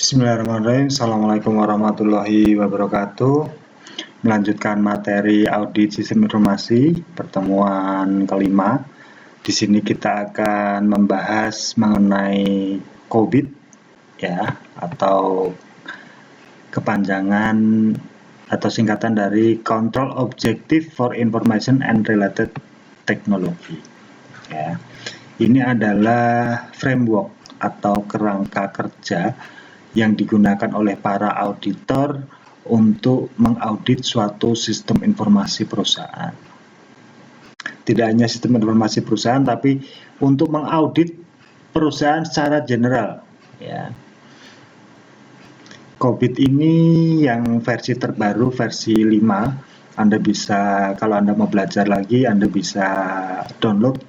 Bismillahirrahmanirrahim. Assalamualaikum warahmatullahi wabarakatuh. Melanjutkan materi audit sistem informasi pertemuan kelima. Di sini kita akan membahas mengenai COVID ya, atau kepanjangan atau singkatan dari Control Objective for Information and Related Technology. Ya. Ini adalah framework atau kerangka kerja yang digunakan oleh para auditor untuk mengaudit suatu sistem informasi perusahaan. Tidak hanya sistem informasi perusahaan, tapi untuk mengaudit perusahaan secara general. Ya. COVID ini yang versi terbaru, versi 5. Anda bisa, kalau Anda mau belajar lagi, Anda bisa download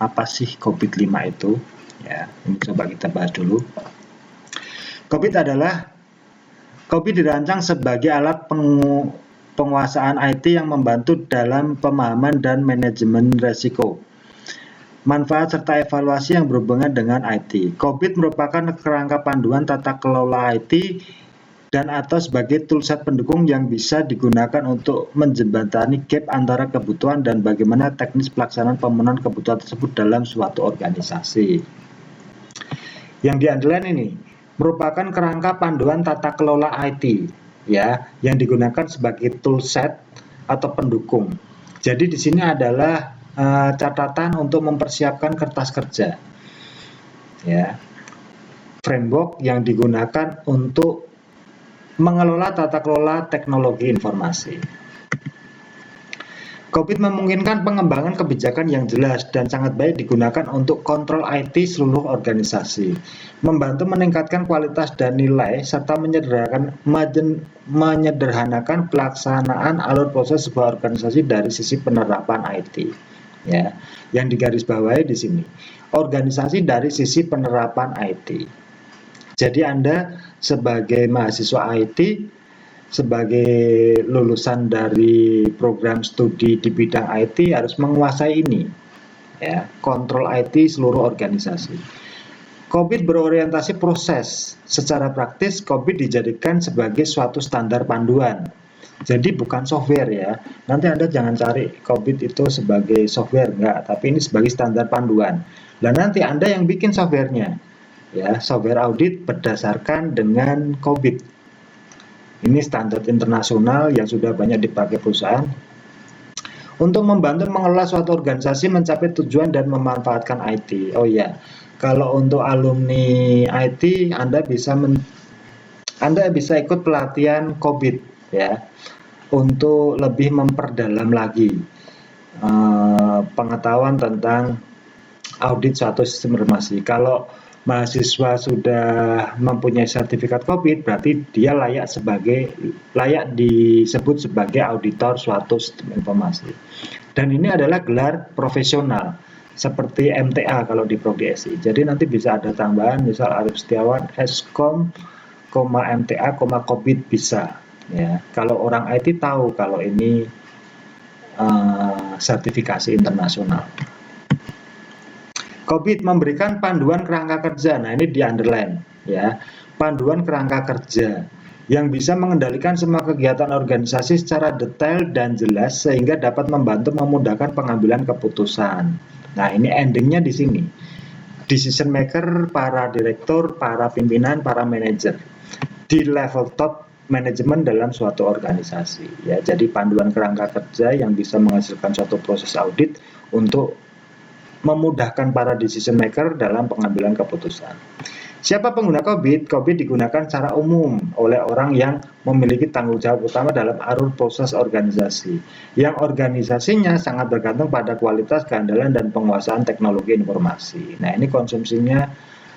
apa sih COVID-5 itu. Ya, ini coba kita bahas dulu. COVID dirancang sebagai alat penguasaan IT yang membantu dalam pemahaman dan manajemen risiko, manfaat serta evaluasi yang berhubungan dengan IT. COVID merupakan kerangka panduan tata kelola IT dan atau sebagai toolset pendukung yang bisa digunakan untuk menjembatani gap antara kebutuhan dan bagaimana teknis pelaksanaan pemenuhan kebutuhan tersebut dalam suatu organisasi. Yang di-underline ini merupakan kerangka panduan tata kelola IT ya, yang digunakan sebagai toolset atau pendukung. Jadi di sini adalah catatan untuk mempersiapkan kertas kerja. Ya. Framework yang digunakan untuk mengelola tata kelola teknologi informasi. COVID memungkinkan pengembangan kebijakan yang jelas dan sangat baik digunakan untuk kontrol IT seluruh organisasi, membantu meningkatkan kualitas dan nilai, serta menyederhanakan pelaksanaan alur proses sebuah organisasi dari sisi penerapan IT. Ya, yang digarisbawahi di sini, organisasi dari sisi penerapan IT. Jadi Anda sebagai mahasiswa IT, sebagai lulusan dari program studi di bidang IT harus menguasai ini, ya, kontrol IT seluruh organisasi. COVID berorientasi proses. Secara praktis, COVID dijadikan sebagai suatu standar panduan. Jadi bukan software ya. Nanti Anda jangan cari COVID itu sebagai software, enggak, tapi ini sebagai standar panduan. Dan nanti Anda yang bikin softwarenya, ya, software audit berdasarkan dengan COVID. Ini standar internasional yang sudah banyak dipakai perusahaan untuk membantu mengelola suatu organisasi mencapai tujuan dan memanfaatkan IT. Oh ya, kalau untuk alumni IT, Anda bisa ikut pelatihan COVID ya, untuk lebih memperdalam lagi pengetahuan tentang audit suatu sistem informasi. Kalau mahasiswa sudah mempunyai sertifikat COVID, berarti dia layak disebut sebagai auditor suatu sistem informasi. Dan ini adalah gelar profesional seperti MTA kalau di Prodi SI. Jadi nanti bisa ada tambahan, misal Arif Setiawan Eskom, MTA, COVID bisa. Ya, kalau orang IT tahu kalau ini sertifikasi internasional. COVID memberikan panduan kerangka kerja. Nah, ini di underline ya. Panduan kerangka kerja yang bisa mengendalikan semua kegiatan organisasi secara detail dan jelas sehingga dapat membantu memudahkan pengambilan keputusan. Nah, ini endingnya di sini. Decision maker, para direktur, para pimpinan, para manajer di level top manajemen dalam suatu organisasi. Ya, jadi panduan kerangka kerja yang bisa menghasilkan suatu proses audit untuk memudahkan para decision maker dalam pengambilan keputusan. Siapa pengguna COVID? COVID digunakan secara umum oleh orang yang memiliki tanggung jawab utama dalam alur proses organisasi, yang organisasinya sangat bergantung pada kualitas, keandalan, dan penguasaan teknologi informasi. Nah, ini konsumsinya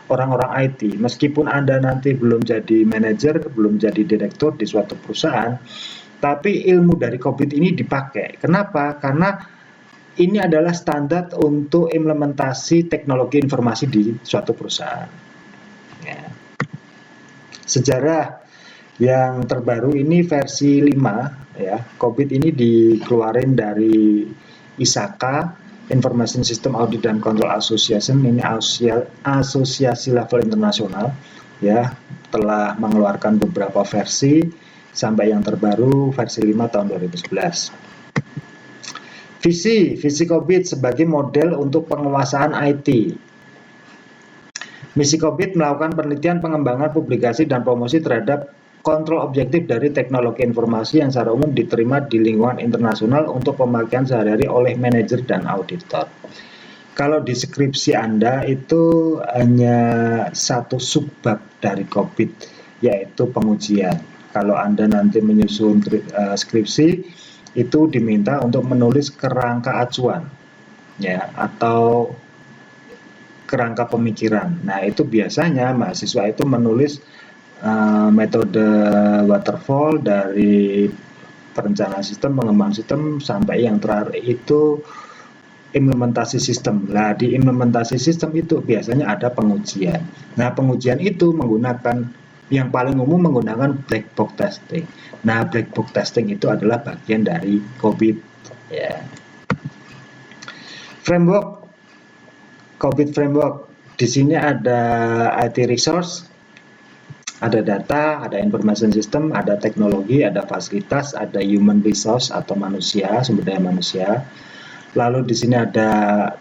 orang-orang IT. Meskipun Anda nanti belum jadi manajer, belum jadi direktur di suatu perusahaan, tapi ilmu dari COVID ini dipakai. Kenapa? Karena ini adalah standar untuk implementasi teknologi informasi di suatu perusahaan. Ya. Sejarah yang terbaru ini versi 5 ya. COVID ini dikeluarin dari ISACA, Information System Audit and Control Association, ini asosiasi level internasional ya. telah mengeluarkan beberapa versi sampai yang terbaru versi 5 tahun 2011. Visi COBIT sebagai model untuk penguasaan IT. Misi COBIT melakukan penelitian, pengembangan, publikasi, dan promosi terhadap kontrol objektif dari teknologi informasi yang secara umum diterima di lingkungan internasional untuk pemakaian sehari-hari oleh manajer dan auditor. Kalau di skripsi Anda itu hanya satu subbab dari COBIT, yaitu pengujian. Kalau Anda nanti menyusun skripsi, itu diminta untuk menulis kerangka acuan, ya, atau kerangka pemikiran. Nah, itu biasanya mahasiswa itu menulis metode waterfall dari perencanaan sistem, pengembangan sistem, sampai yang terakhir itu implementasi sistem. Nah, di implementasi sistem itu biasanya ada pengujian. Nah, pengujian itu menggunakan, yang paling umum menggunakan black box testing. Nah, black box testing itu adalah bagian dari COBIT, ya. Framework COBIT framework. Di sini ada IT resource, ada data, ada information system, ada teknologi, ada fasilitas, ada human resource atau manusia, sumber daya manusia. Lalu di sini ada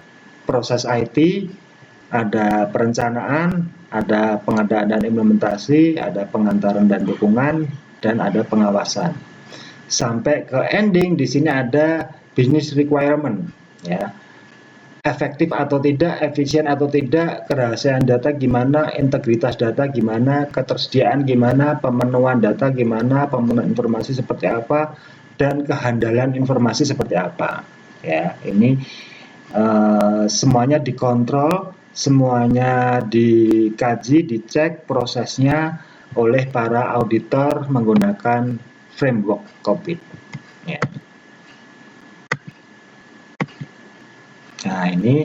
proses IT, ada perencanaan, ada pengadaan dan implementasi, ada pengantaran dan dukungan, dan ada pengawasan. Sampai ke ending, di sini ada business requirement, ya. Efektif atau tidak, efisien atau tidak, kerahasiaan data gimana, integritas data gimana, ketersediaan gimana, pemenuhan data gimana, pemenuhan informasi seperti apa, dan kehandalan informasi seperti apa. Ya, ini semuanya dikontrol, semuanya dikaji, dicek prosesnya oleh para auditor menggunakan framework COBIT. Ya. Nah, ini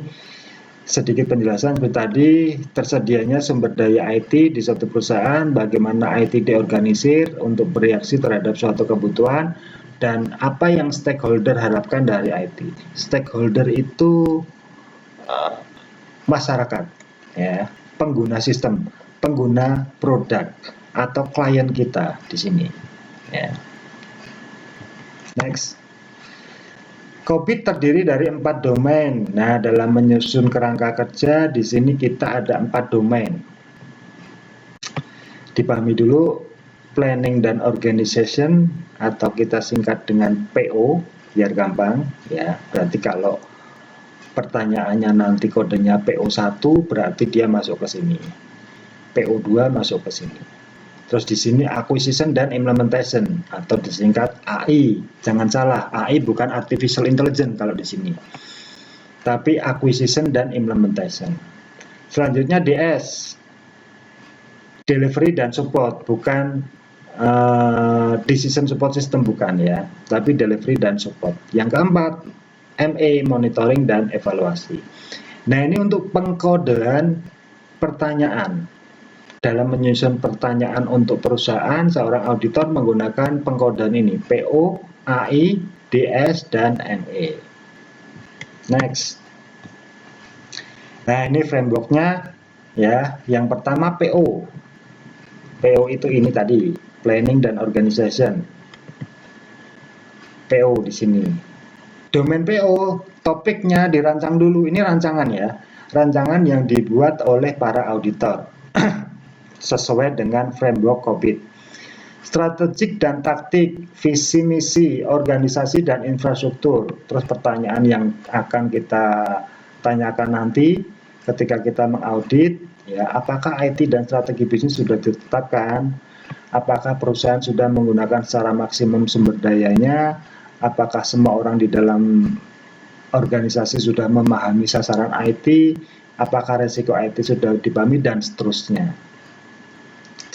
sedikit penjelasan seperti tadi, tersedianya sumber daya IT di suatu perusahaan, bagaimana IT diorganisir untuk bereaksi terhadap suatu kebutuhan, dan apa yang stakeholder harapkan dari IT. Stakeholder itu masyarakat, ya, pengguna sistem, pengguna produk, atau klien kita di sini. Ya. Next. COBIT terdiri dari 4 domain. Nah, dalam menyusun kerangka kerja, di sini kita ada 4 domain. Dipahami dulu, planning dan organization, atau kita singkat dengan PO, biar gampang. Ya, berarti kalau pertanyaannya nanti kodenya PO1, berarti dia masuk ke sini. PO2 masuk ke sini. Terus di sini acquisition dan implementation atau disingkat AI. Jangan salah, AI bukan artificial intelligence kalau di sini. Tapi acquisition dan implementation. Selanjutnya DS. Delivery dan support, bukan decision support system, bukan ya, tapi delivery dan support. Yang keempat, MA, monitoring dan evaluasi. Nah, ini untuk pengkodean pertanyaan. Dalam menyusun pertanyaan untuk perusahaan, seorang auditor menggunakan pengkodean ini, PO, AI, DS, dan ME. Next. Nah, ini frameworknya, ya. Yang pertama PO. PO itu ini tadi, planning dan organization. PO di sini. Domain PO, topiknya dirancang dulu. Ini rancangan ya. Rancangan yang dibuat oleh para auditor. Sesuai dengan framework COBIT. Strategik dan taktik, visi misi, organisasi dan infrastruktur. Terus pertanyaan yang akan kita tanyakan nanti ketika kita mengaudit, ya, apakah IT dan strategi bisnis sudah ditetapkan? Apakah perusahaan sudah menggunakan secara maksimum sumber dayanya? Apakah semua orang di dalam organisasi sudah memahami sasaran IT? Apakah resiko IT sudah dipahami, dan seterusnya.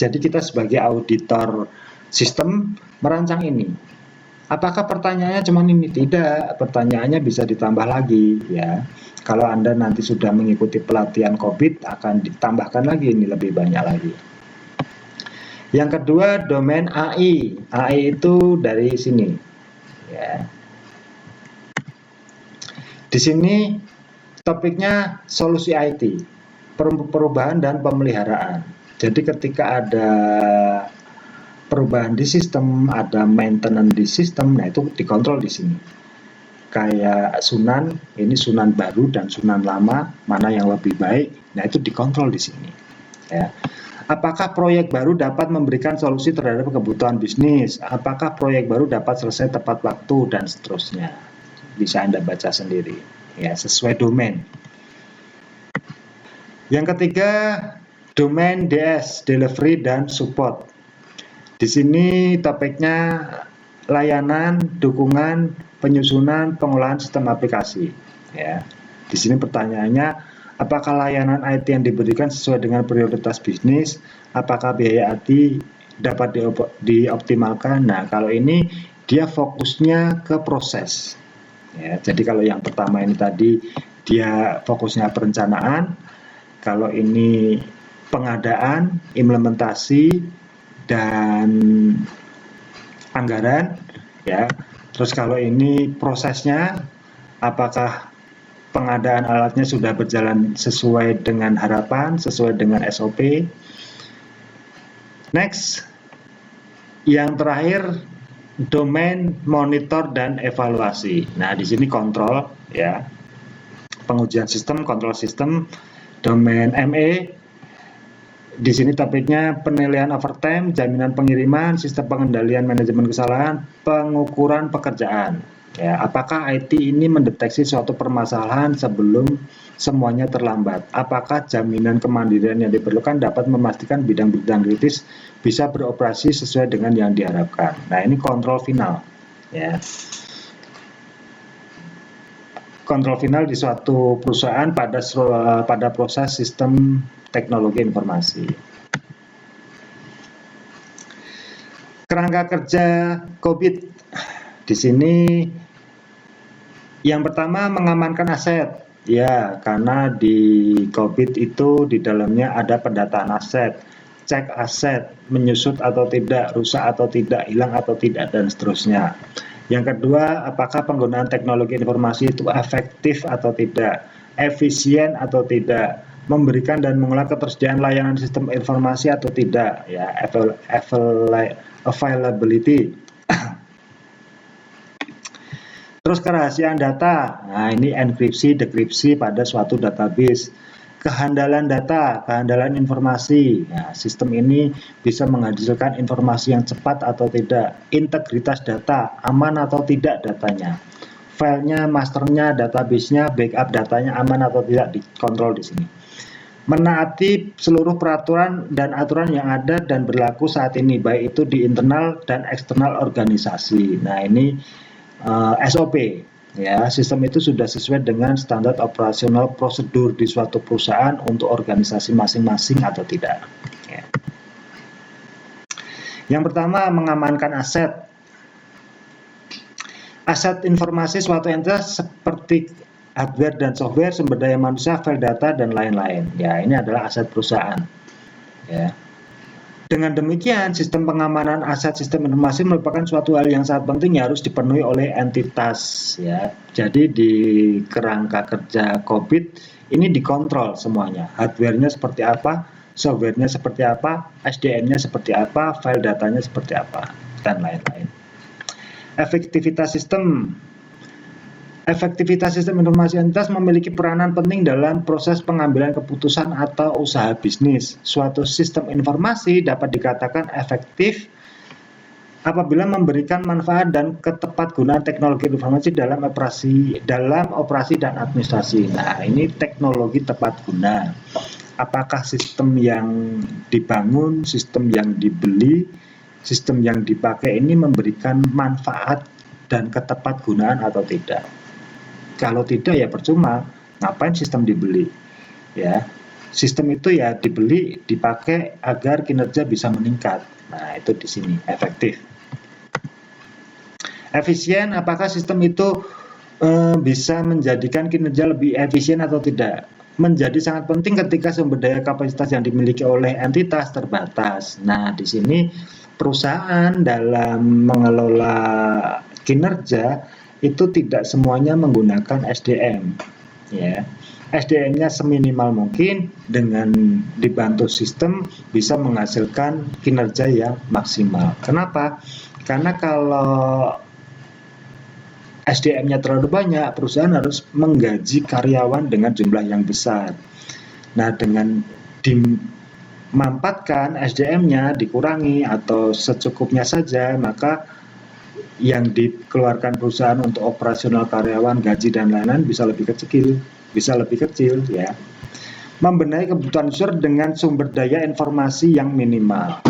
Jadi kita sebagai auditor sistem merancang ini. Apakah pertanyaannya cuma ini? Tidak, pertanyaannya bisa ditambah lagi ya. Kalau Anda nanti sudah mengikuti pelatihan COBIT, akan ditambahkan lagi, ini lebih banyak lagi. Yang kedua, domain AI. AI itu dari sini. Ya. Di sini topiknya solusi IT, perubahan dan pemeliharaan. Jadi ketika ada perubahan di sistem, ada maintenance di sistem, nah itu dikontrol di sini. Kayak Sunan, ini Sunan baru dan Sunan lama, mana yang lebih baik, nah itu dikontrol di sini. Ya. Apakah proyek baru dapat memberikan solusi terhadap kebutuhan bisnis? Apakah proyek baru dapat selesai tepat waktu dan seterusnya? Bisa Anda baca sendiri, ya sesuai domain. Yang ketiga, domain DS, delivery dan support. Di sini topiknya layanan, dukungan, penyusunan, pengolahan sistem aplikasi. Ya, di sini pertanyaannya, apakah layanan IT yang diberikan sesuai dengan prioritas bisnis? Apakah biaya IT dapat dioptimalkan? Nah, kalau ini dia fokusnya ke proses. Ya, jadi kalau yang pertama ini tadi dia fokusnya perencanaan, kalau ini pengadaan, implementasi, dan anggaran, ya. Terus kalau ini prosesnya, apakah pengadaan alatnya sudah berjalan sesuai dengan harapan, sesuai dengan SOP. Next, yang terakhir, domain monitor dan evaluasi. Nah, di sini kontrol, ya, pengujian sistem, kontrol sistem, domain ME. Di sini topiknya penilaian overtime, jaminan pengiriman, sistem pengendalian manajemen kesalahan, pengukuran pekerjaan. Ya, apakah IT ini mendeteksi suatu permasalahan sebelum semuanya terlambat? Apakah jaminan kemandirian yang diperlukan dapat memastikan bidang-bidang kritis bisa beroperasi sesuai dengan yang diharapkan? Nah, ini kontrol final. Ya. Kontrol final di suatu perusahaan pada proses sistem teknologi informasi. Kerangka kerja COVID. Di sini yang pertama mengamankan aset. Ya, karena di COVID itu di dalamnya ada pendataan aset, cek aset, menyusut atau tidak, rusak atau tidak, hilang atau tidak, dan seterusnya. Yang kedua, apakah penggunaan teknologi informasi itu efektif atau tidak, efisien atau tidak, memberikan dan mengolah ketersediaan layanan sistem informasi atau tidak, ya, availability. Terus kerahasiaan data, nah ini enkripsi, dekripsi pada suatu database. Kehandalan data, kehandalan informasi. Nah, sistem ini bisa menghasilkan informasi yang cepat atau tidak. Integritas data, aman atau tidak datanya. Filenya, masternya, database-nya, backup datanya aman atau tidak, dikontrol di sini. Menaati seluruh peraturan dan aturan yang ada dan berlaku saat ini, baik itu di internal dan eksternal organisasi. Nah, ini SOP. Ya, sistem itu sudah sesuai dengan standar operasional prosedur di suatu perusahaan untuk organisasi masing-masing atau tidak. Ya. Yang pertama, mengamankan aset. Aset informasi suatu entitas seperti hardware dan software, sumber daya manusia, file data, dan lain-lain. Ya, ini adalah aset perusahaan. Ya. Dengan demikian, sistem pengamanan aset sistem informasi merupakan suatu hal yang sangat penting yang harus dipenuhi oleh entitas. Ya. Jadi di kerangka kerja COVID ini dikontrol semuanya. Hardware-nya seperti apa, software-nya seperti apa, SDM-nya seperti apa, file datanya seperti apa, dan lain-lain. Efektivitas sistem. Efektivitas sistem informasi entitas memiliki peranan penting dalam proses pengambilan keputusan atau usaha bisnis. Suatu sistem informasi dapat dikatakan efektif apabila memberikan manfaat dan ketepatgunaan teknologi informasi dalam operasi dan administrasi. Nah, ini teknologi tepat guna. Apakah sistem yang dibangun, sistem yang dibeli, sistem yang dipakai ini memberikan manfaat dan ketepatgunaan atau tidak? Kalau tidak ya percuma, ngapain sistem dibeli? Ya, sistem itu ya dibeli, dipakai agar kinerja bisa meningkat. Nah, itu di sini efektif. Efisien, apakah sistem itu bisa menjadikan kinerja lebih efisien atau tidak? Menjadi sangat penting ketika sumber daya kapasitas yang dimiliki oleh entitas terbatas. Nah, di sini perusahaan dalam mengelola kinerja itu tidak semuanya menggunakan SDM, ya. SDM-nya seminimal mungkin, dengan dibantu sistem bisa menghasilkan kinerja yang maksimal. Kenapa? Karena kalau SDM-nya terlalu banyak, perusahaan harus menggaji karyawan dengan jumlah yang besar. Nah, dengan dimampatkan SDM-nya dikurangi atau secukupnya saja, maka yang dikeluarkan perusahaan untuk operasional karyawan, gaji dan lain-lain bisa lebih kecil ya. Membenahi kebutuhan user dengan sumber daya informasi yang minimal.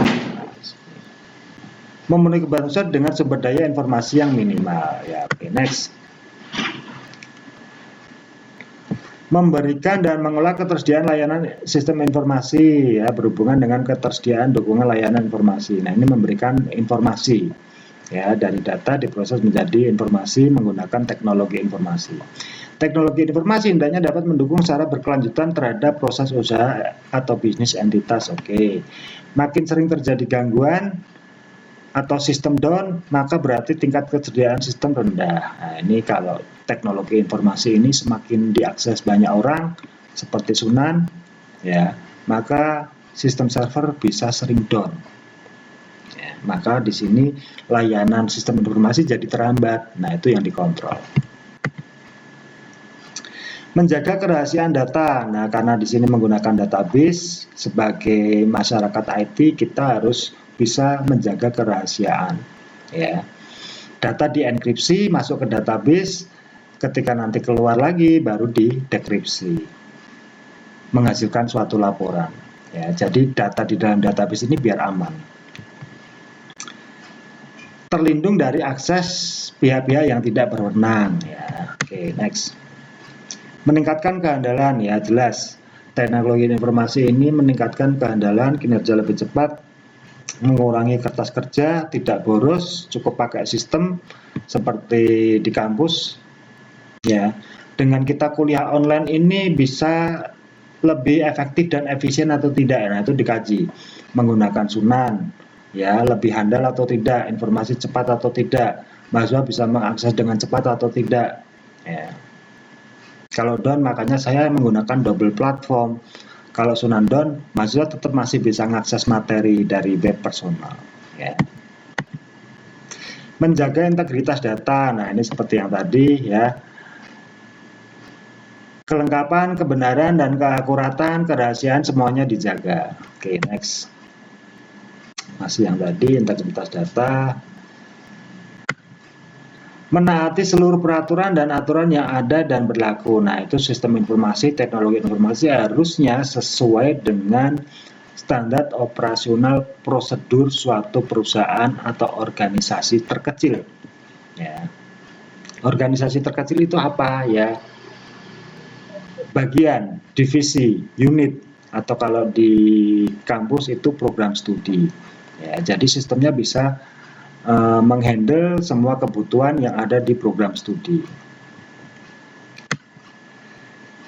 Memenuhi kebutuhan user dengan sumber daya informasi yang minimal ya. Oke, next. Memberikan dan mengelola ketersediaan layanan sistem informasi ya, berhubungan dengan ketersediaan dukungan layanan informasi. Nah, ini memberikan informasi ya, dari data diproses menjadi informasi menggunakan teknologi informasi. Teknologi informasi hendaknya dapat mendukung secara berkelanjutan terhadap proses usaha atau bisnis entitas. Oke. Makin sering terjadi gangguan atau sistem down, maka berarti tingkat ketersediaan sistem rendah. Nah, ini kalau teknologi informasi ini semakin diakses banyak orang, seperti Sunan, ya, maka sistem server bisa sering down. Ya, maka di sini layanan sistem informasi jadi terhambat. Nah, itu yang dikontrol. Menjaga kerahasiaan data. Nah, karena di sini menggunakan database, sebagai masyarakat IT kita harus bisa menjaga kerahasiaan. Ya, data dienkripsi masuk ke database, ketika nanti keluar lagi baru didekripsi, menghasilkan suatu laporan. Ya, jadi data di dalam database ini biar aman. Terlindung dari akses pihak-pihak yang tidak berwenang. Ya, oke, next. Meningkatkan kehandalan, ya jelas. Teknologi informasi ini meningkatkan kehandalan, kinerja lebih cepat, mengurangi kertas kerja, tidak boros, cukup pakai sistem seperti di kampus. Ya, dengan kita kuliah online ini bisa lebih efektif dan efisien atau tidak. Nah, itu dikaji. Menggunakan Sunan, ya, lebih handal atau tidak, informasi cepat atau tidak, mahasiswa bisa mengakses dengan cepat atau tidak. Ya. Kalau down, makanya saya menggunakan double platform. Kalau Sunan down, mahasiswa tetap masih bisa mengakses materi dari web personal. Ya. Menjaga integritas data. Nah, ini seperti yang tadi ya. Kelengkapan, kebenaran, dan keakuratan, kerahasiaan semuanya dijaga. Oke, next. Masih yang tadi, integritas data. Menaati seluruh peraturan dan aturan yang ada dan berlaku. Nah, itu sistem informasi, teknologi informasi harusnya sesuai dengan standar operasional prosedur suatu perusahaan atau organisasi terkecil. Ya. Organisasi terkecil itu apa ya? Bagian, divisi, unit, atau kalau di kampus itu program studi. Ya, jadi sistemnya bisa menghandle semua kebutuhan yang ada di program studi.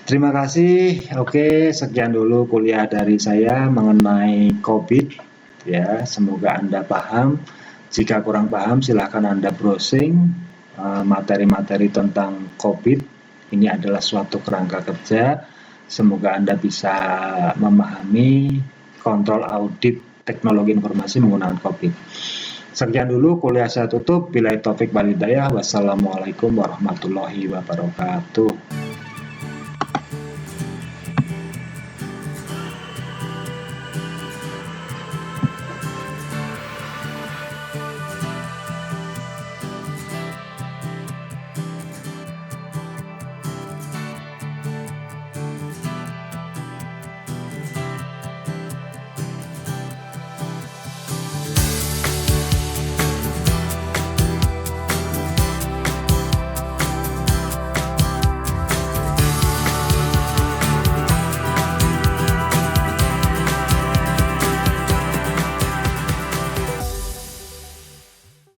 Terima kasih. Oke, sekian dulu kuliah dari saya mengenai COVID. Ya, semoga Anda paham. Jika kurang paham, silahkan Anda browsing materi-materi tentang COVID. Ini adalah suatu kerangka kerja. Semoga Anda bisa memahami kontrol audit teknologi informasi menggunakan COVID. Sekian dulu kuliah saya tutup. Billahi taufik wal hidayah. Wassalamualaikum warahmatullahi wabarakatuh.